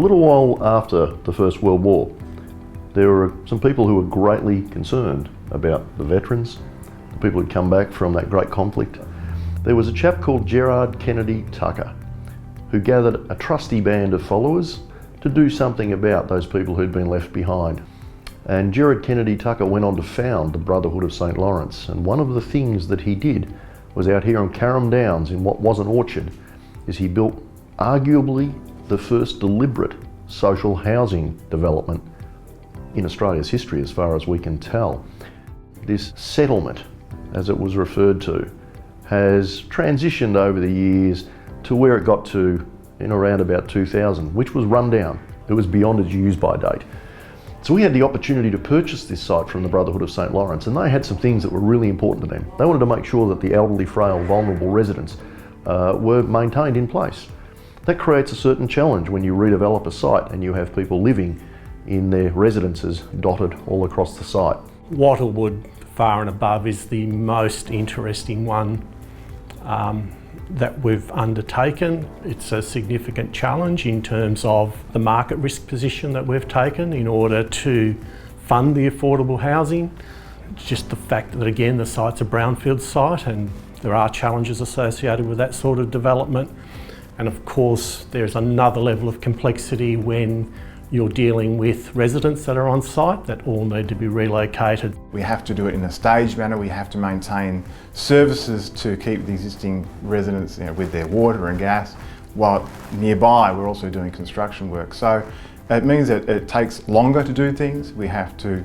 A little while after the First World War, there were some people who were greatly concerned about the veterans, the people who'd come back from that great conflict. There was a chap called Gerard Kennedy Tucker who gathered a trusty band of followers to do something about those people who'd been left behind. And Gerard Kennedy Tucker went on to found the Brotherhood of St. Lawrence, and one of the things that he did was out here on Carrum Downs in what was an orchard, is he built arguably the first deliberate social housing development in Australia's history as far as we can tell. This settlement, as it was referred to, has transitioned over the years to where it got to in around about 2000, which was run down. It was beyond its use-by date. So we had the opportunity to purchase this site from the Brotherhood of St. Lawrence, and they had some things that were really important to them. They wanted to make sure that the elderly, frail, vulnerable residents were maintained in place. That creates a certain challenge when you redevelop a site and you have people living in their residences dotted all across the site. Wattlewood, far and above, is the most interesting one that we've undertaken. It's a significant challenge in terms of the market risk position that we've taken in order to fund the affordable housing. Just the fact that, again, the site's a brownfield site and there are challenges associated with that sort of development. And of course, there's another level of complexity when you're dealing with residents that are on site that all need to be relocated. We have to do it in a staged manner. We have to maintain services to keep the existing residents, with their water and gas, while nearby we're also doing construction work. So it means that it takes longer to do things. We have to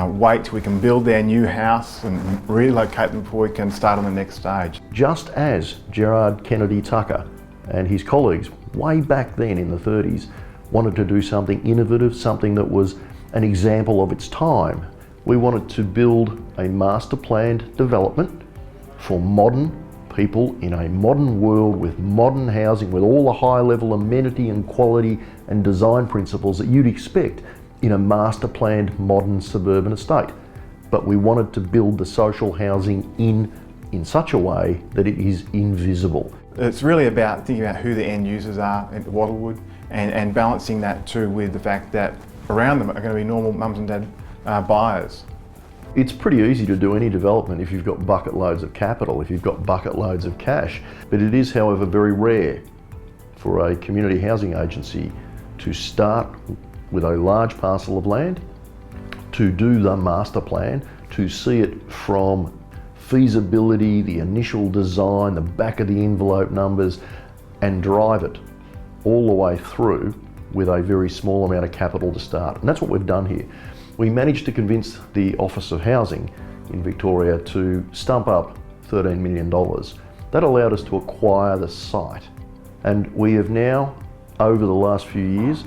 wait till we can build their new house and relocate them before we can start on the next stage. Just as Gerard Kennedy Tucker and his colleagues way back then in the 30s wanted to do something innovative, something that was an example of its time. We wanted to build a master planned development for modern people in a modern world with modern housing, with all the high level amenity and quality and design principles that you'd expect in a master planned modern suburban estate. But we wanted to build the social housing in such a way that it is invisible. It's really about thinking about who the end users are at Wattlewood and balancing that too with the fact that around them are going to be normal mums and dad buyers. It's pretty easy to do any development if you've got bucket loads of capital, if you've got bucket loads of cash. But it is, however, very rare for a community housing agency to start with a large parcel of land, to do the master plan, to see it from feasibility, the initial design, the back of the envelope numbers, and drive it all the way through with a very small amount of capital to start. And that's what we've done here. We managed to convince the Office of Housing in Victoria to stump up $13 million. That allowed us to acquire the site. And we have now, over the last few years,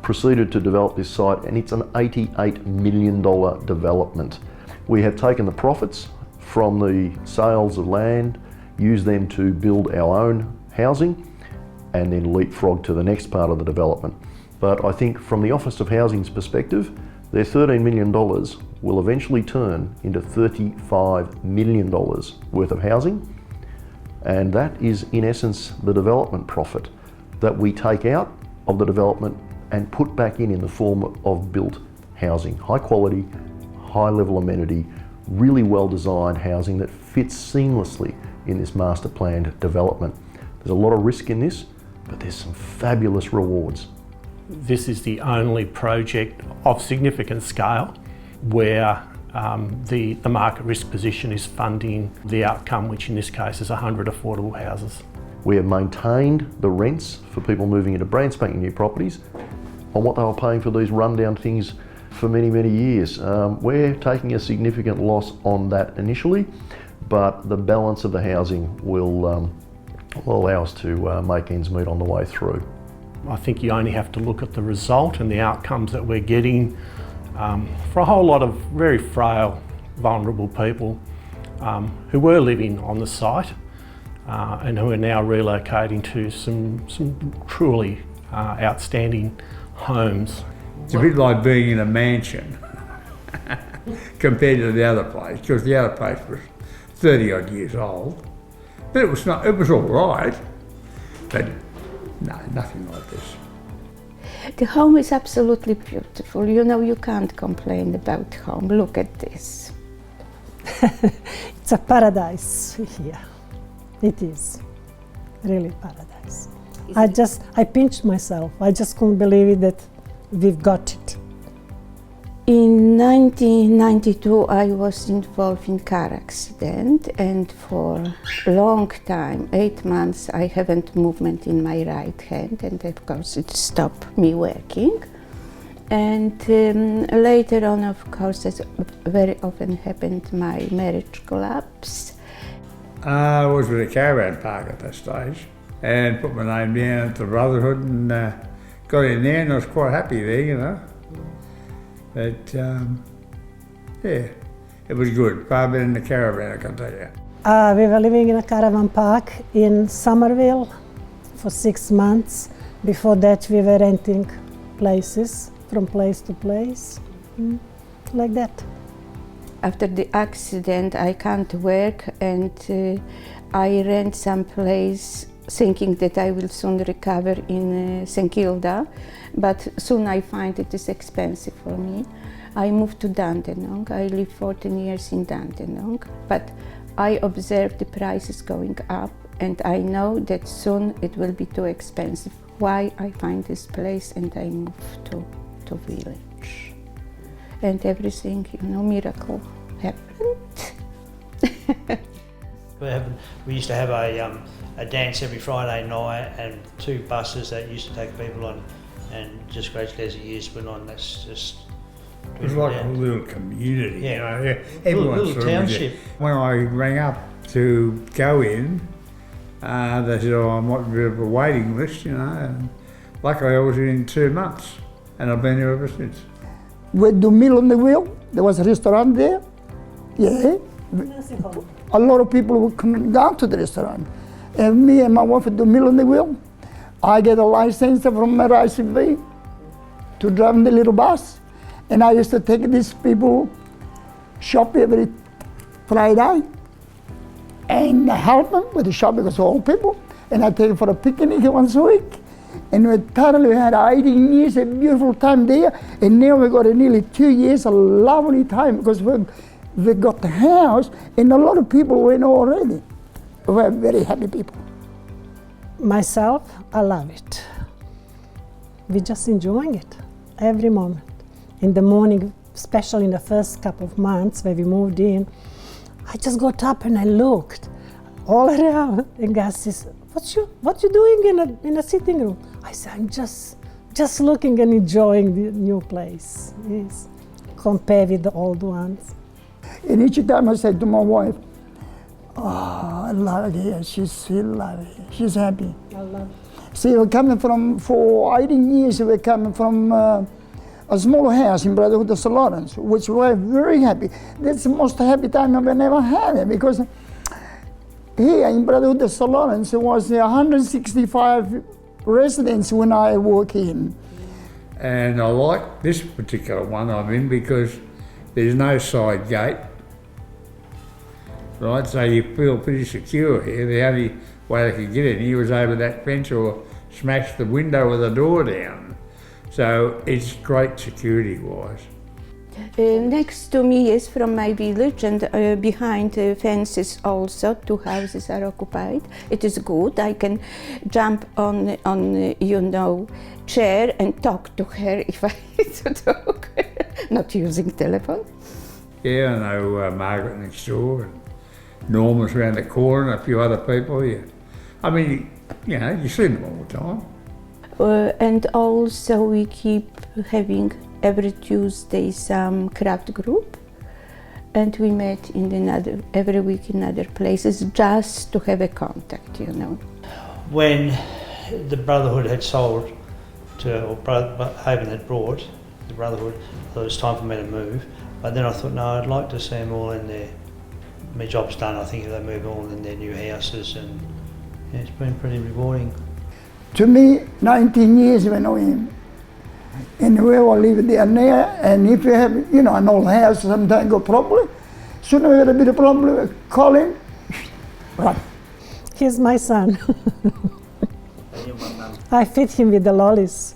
proceeded to develop this site, and it's an $88 million development. We have taken the profits from the sales of land, used them to build our own housing, and then leapfrog to the next part of the development. But I think from the Office of Housing's perspective, their $13 million will eventually turn into $35 million worth of housing. And that is in essence the development profit that we take out of the development and put back in the form of built housing. High quality, high level amenity, really well designed housing that fits seamlessly in this master planned development. There's a lot of risk in this, but there's some fabulous rewards. This is the only project of significant scale where the market risk position is funding the outcome, which in this case is 100 affordable houses. We have maintained the rents for people moving into brand spanking new properties on what they were paying for these rundown things for many, many years. We're taking a significant loss on that initially, but the balance of the housing will allow us to make ends meet on the way through. I think you only have to look at the result and the outcomes that we're getting for a whole lot of very frail, vulnerable people who were living on the site and who are now relocating to some truly outstanding homes. It's a bit like being in a mansion compared to the other place, because the other place was 30 odd years old. But it was all right, but no, nothing like this. The home is absolutely beautiful. You know, you can't complain about home. Look at this. It's a paradise here. It is really paradise. I pinched myself. I just couldn't believe it that we've got it. In 1992, I was involved in car accident, and for a long time, 8 months, I haven't movement in my right hand, and of course it stopped me working. And later on, of course, as very often happened, my marriage collapsed. I was with a caravan park at that stage and put my name down at the Brotherhood and got in there, and I was quite happy there, you know. But yeah, it was good. Far better than the caravan, I can tell you. We were living in a caravan park in Somerville for 6 months. Before that, we were renting places from place to place, like that. After the accident, I can't work, and I rent some place thinking that I will soon recover in St. Kilda, but soon I find it is expensive for me. I moved to Dandenong. I lived 14 years in Dandenong, but I observe the prices going up, and I know that soon it will be too expensive. Why I find this place and I move to village. And everything, you know, miracle happened. We used to have a dance every Friday night and 2 buses that used to take people on, and just gradually as the years went on, that's just... It was like a little community, Yeah. you know. Everyone Little sort of was township. there. When I rang up to go in, they said, oh, I might be a bit of a waiting list, you know. And luckily I was in 2 months, and I've been here ever since. With the Mill on the Wheel, there was a restaurant there. Yeah. A lot of people would come down to the restaurant. And me and my wife would do Mill on the Wheel. I get a license from RICV to drive the little bus. And I used to take these people shop every Friday and help them with the shop because old people. And I take them for a picnic once a week. And we had 18 years, a beautiful time there. And now we got nearly 2 years, a lovely time because we got the house and a lot of people went already. We're very happy people. Myself, I love it. We're just enjoying it every moment. In the morning, especially in the first couple of months when we moved in, I just got up and I looked all around, and God says, what you doing in a sitting room? I said, I'm just looking and enjoying the new place. Yes, compared with the old ones. And each time I said to my wife, oh, I love it here. She's still love it. She's happy. I love it. See, we're coming for 18 years, we're coming from a small house in Brotherhood of St. Lawrence, which we're very happy. That's the most happy time I've ever had it, because here in Brotherhood of St. Lawrence, there was 165 residents when I walk in. And I like this particular one I'm in because there's no side gate. Right, so you feel pretty secure here. The only way they could get in here was over that fence or smash the window with the door down. So it's great security-wise. Next to me is from my village, and behind the fences also 2 houses are occupied. It is good. I can jump on you know, chair and talk to her if I need to talk, not using telephone. Yeah, I know Margaret next door, and Norman's around the corner, and a few other people. Yeah, I mean, you know, you see them all the time. And also we keep having every Tuesday some craft group, and we met in every week in other places just to have a contact, you know. When the Brotherhood had sold or Haven had brought the Brotherhood, it was time for me to move. But then I thought, no, I'd like to see them all in their, my job's done, I think, if they move all in their new houses, and yeah, it's been pretty rewarding. To me, 19 years when I am. And we all live down there, and if you have, you know, an old house, sometimes go problem, sooner we get a bit of problem, call him, run. He's my son. I feed him with the lollies.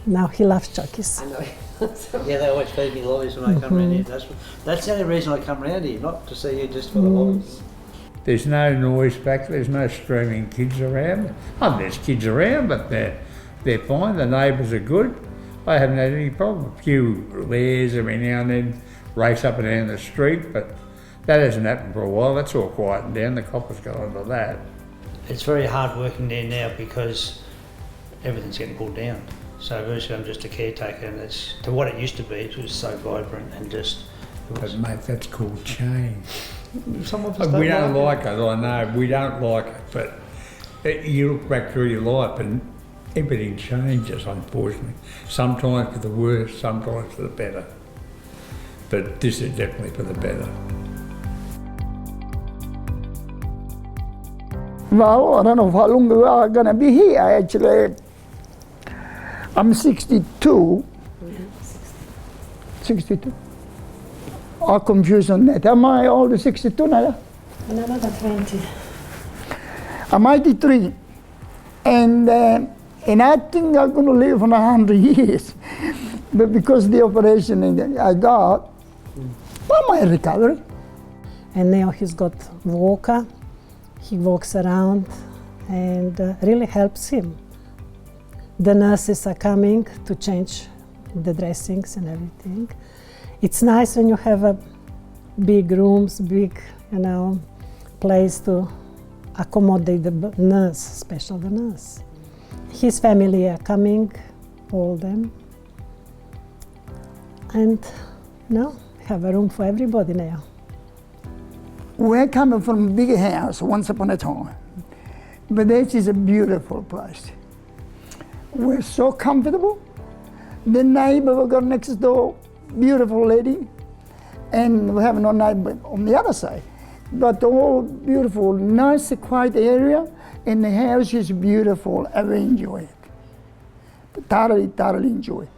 Now he loves chockies. I know. Yeah, they always feed me lollies when I come around here. That's the only reason I come around here, not to see you just for the lollies. There's no noise back, there's no screaming kids around. Oh, there's kids around, but they're fine, the neighbours are good. I haven't had any problem. A few lares every now and then race up and down the street, but that hasn't happened for a while. That's all quietened down, the coppers got onto that. It's very hard working there now because everything's getting pulled down. So virtually I'm just a caretaker, and it's to what it used to be. It was so vibrant and just. But mate, that's called change. Some of us We don't like it, I know, we don't like it, but you look back through your life and everything changes, unfortunately. Sometimes for the worse, sometimes for the better. But this is definitely for the better. Well, I don't know how long we are going to be here. Actually, I'm 62. 62. I'm confused on that. Am I older 62 now? Another 20. I'm 83. And I think I'm going to live for 100 years. But because the operation I got, well, my recovery. And now he's got walker. He walks around and really helps him. The nurses are coming to change the dressings and everything. It's nice when you have a big rooms, big, place to accommodate the nurse, especially the nurse. His family are coming, all them. And have a room for everybody now. We're coming from a big house once upon a time, but this is a beautiful place. We're so comfortable. The neighbor we got next door, beautiful lady, and we have no neighbor on the other side. But all beautiful, nice, quiet area, and the house is beautiful. I really enjoy it. Thoroughly enjoy it.